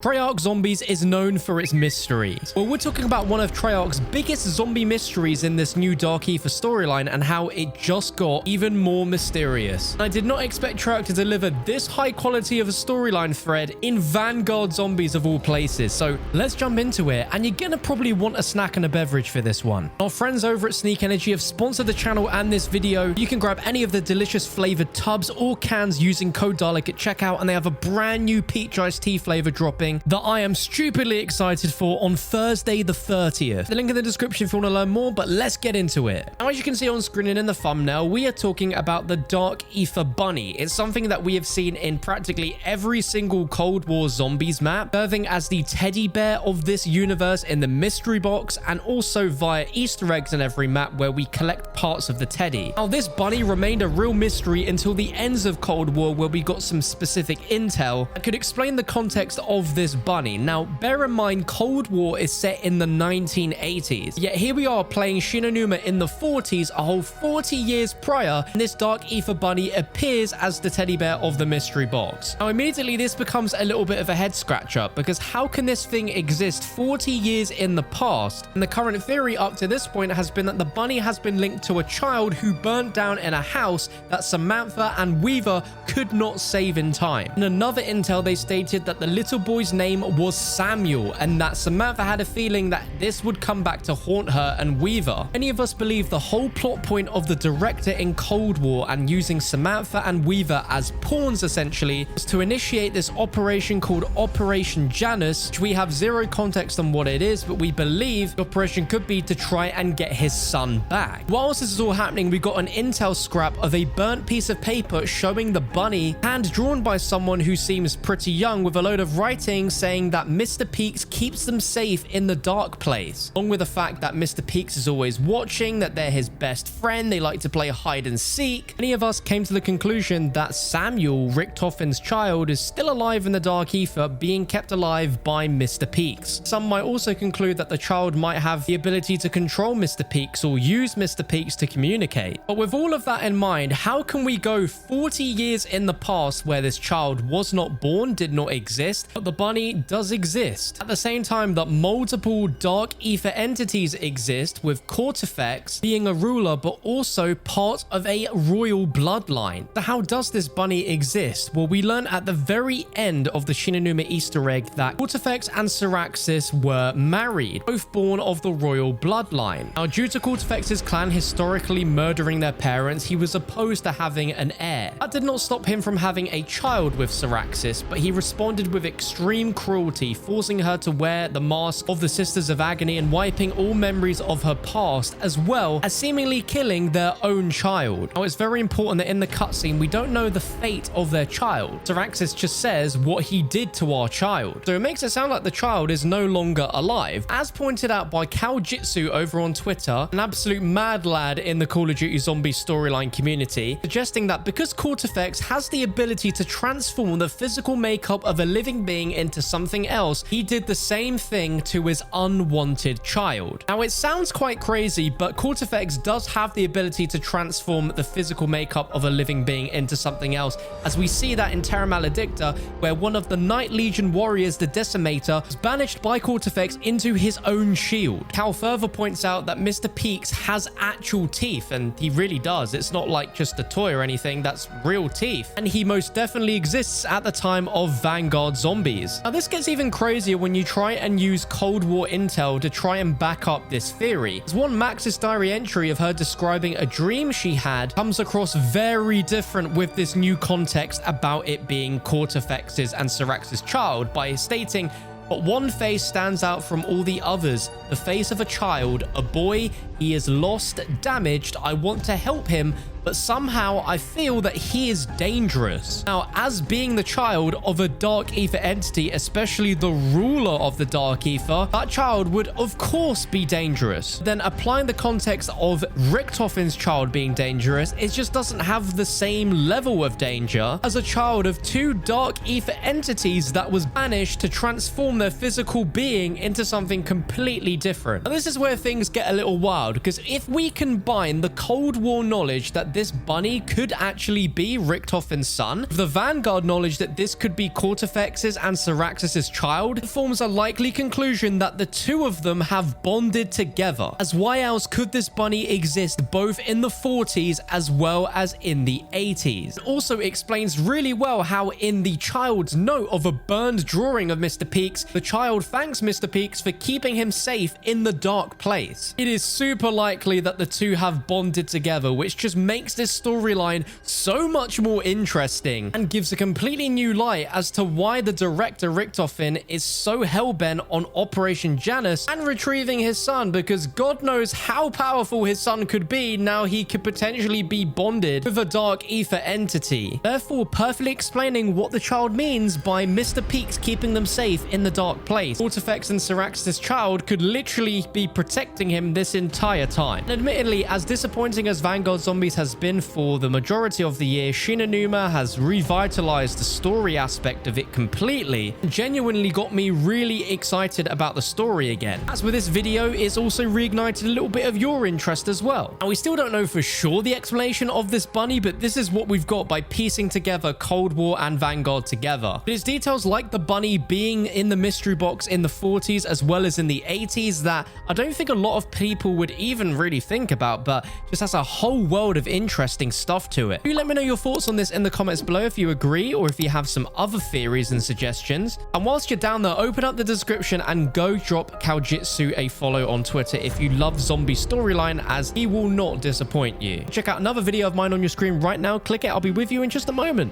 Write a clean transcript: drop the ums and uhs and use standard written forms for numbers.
Treyarch'S Zombies is known for its mysteries. Well, we're talking about one of Treyarch's biggest zombie mysteries in this new Dark Aether storyline and how it just got even more mysterious. I did not expect Treyarch to deliver this high quality of a storyline thread in Vanguard Zombies of all places. So let's jump into it, and you're gonna probably want a snack and a beverage for this one. Our friends over at Sneak Energy have sponsored the channel and this video. You can grab any of the delicious flavored tubs or cans using code Dalek at checkout, and they have a brand new peach iced tea flavor dropping that I am stupidly excited for on Thursday the 30th. The link in the description if you want to learn more, but let's get into it. Now, as you can see on screen and in the thumbnail, we are talking about the Dark Aether Bunny. It's something that we have seen in practically every single Cold War Zombies map, serving as the teddy bear of this universe in the mystery box, and also via Easter eggs in every map where we collect parts of the teddy. Now, this bunny remained a real mystery until the ends of Cold War, where we got some specific intel that could explain the context of this bunny. Now, bear in mind, Cold War is set in the 1980s, yet here we are playing Shinonuma in the 40s, a whole 40 years prior, and this Dark Aether Bunny appears as the teddy bear of the mystery box. Now, immediately this becomes a little bit of a head scratcher, because how can this thing exist 40 years in the past? And the current theory up to this point has been that the bunny has been linked to a child who burnt down in a house that Samantha and Weaver could not save in time. In another intel, they stated that the little boy's name was Samuel, and that Samantha had a feeling that this would come back to haunt her and Weaver. Many of us believe the whole plot point of the director in Cold War and using Samantha and Weaver as pawns essentially was to initiate this operation called Operation Janus, which we have zero context on what it is, but we believe the operation could be to try and get his son back. Whilst this is all happening, we got an intel scrap of a burnt piece of paper showing the bunny, hand drawn by someone who seems pretty young, with a load of writing saying that Mr. Peaks keeps them safe in the dark place, along with the fact that Mr. Peaks is always watching, that they're his best friend, they like to play hide and seek. Many of us came to the conclusion that Samuel, Richtofen's child, is still alive in the Dark Aether, being kept alive by Mr. Peaks. Some might also conclude that the child might have the ability to control Mr. Peaks or use Mr. Peaks to communicate. But with all of that in mind, how can we go 40 years in the past where this child was not born, did not exist, but the bunny does exist? At the same time that multiple Dark Aether entities exist, with Cortifex being a ruler but also part of a royal bloodline. So how does this bunny exist? Well, we learn at the very end of the Shinonuma Easter egg that Cortifex and Syraxis were married, both born of the royal bloodline. Now, due to Cortifex's clan historically murdering their parents, he was opposed to having an heir. That did not stop him from having a child with Syraxis, but he responded with extreme cruelty, forcing her to wear the mask of the Sisters of Agony and wiping all memories of her past, as well as seemingly killing their own child. Now, it's very important that in the cutscene we don't know the fate of their child. Syraxis just says what he did to our child, so it makes it sound like the child is no longer alive. As pointed out by Kaljitsu over on Twitter, an absolute mad lad in the Call of Duty Zombies storyline community, suggesting that because Cortifex has the ability to transform the physical makeup of a living being into something else, he did the same thing to his unwanted child. Now, it sounds quite crazy, but Cortifex does have the ability to transform the physical makeup of a living being into something else, as we see that in Terra Maledicta, where one of the Night Legion warriors, the Decimator, was banished by Cortifex into his own shield. Cal further points out that Mr. Peaks has actual teeth, and he really does. It's not like just a toy or anything, that's real teeth. And he most definitely exists at the time of Vanguard Zombies. Now, this gets even crazier when you try and use Cold War intel to try and back up this theory. As one Max's diary entry of her describing a dream she had comes across very different with this new context about it being Cortifex's and Syrax's child, by stating, "But one face stands out from all the others, the face of a child, a boy. He is lost, damaged. I want to help him, but somehow I feel that he is dangerous." Now, as being the child of a Dark Aether entity, especially the ruler of the Dark Aether, that child would of course be dangerous. Then applying the context of Richtofen's child being dangerous, it just doesn't have the same level of danger as a child of two Dark Aether entities that was banished to transform their physical being into something completely different. And this is where things get a little wild, wild, because if we combine the Cold War knowledge that this bunny could actually be Richtofen's son, the Vanguard knowledge that this could be Kortifex's and Syraxis' child, it forms a likely conclusion that the two of them have bonded together. As why else could this bunny exist both in the 40s as well as in the 80s? It also explains really well how in the child's note of a burned drawing of Mr. Peaks, the child thanks Mr. Peaks for keeping him safe in the dark place. It is super likely that the two have bonded together, which just makes this storyline so much more interesting and gives a completely new light as to why the director Richtofen is so hellbent on Operation Janus and retrieving his son, because God knows how powerful his son could be now he could potentially be bonded with a Dark Aether entity. Therefore, perfectly explaining what the child means by Mr. Peaks keeping them safe in the dark place. Kortifex and Syraxis' child could literally be protecting him this entire time. And admittedly, as disappointing as Vanguard Zombies has been for the majority of the year, Shinonuma has revitalized the story aspect of it completely and genuinely got me really excited about the story again. As with this video, it's also reignited a little bit of your interest as well. And we still don't know for sure the explanation of this bunny, but this is what we've got by piecing together Cold War and Vanguard together. But it's details like the bunny being in the mystery box in the 40s as well as in the 80s that I don't think a lot of people would even really think about, but just has a whole world of interesting stuff to it. Do let me know your thoughts on this in the comments below if you agree or if you have some other theories and suggestions. And whilst you're down there, open up the description and go drop Kaljitsu a follow on Twitter if you love zombie storyline, as he will not disappoint you. Check out another video of mine on your screen right now. Click it. I'll be with you in just a moment.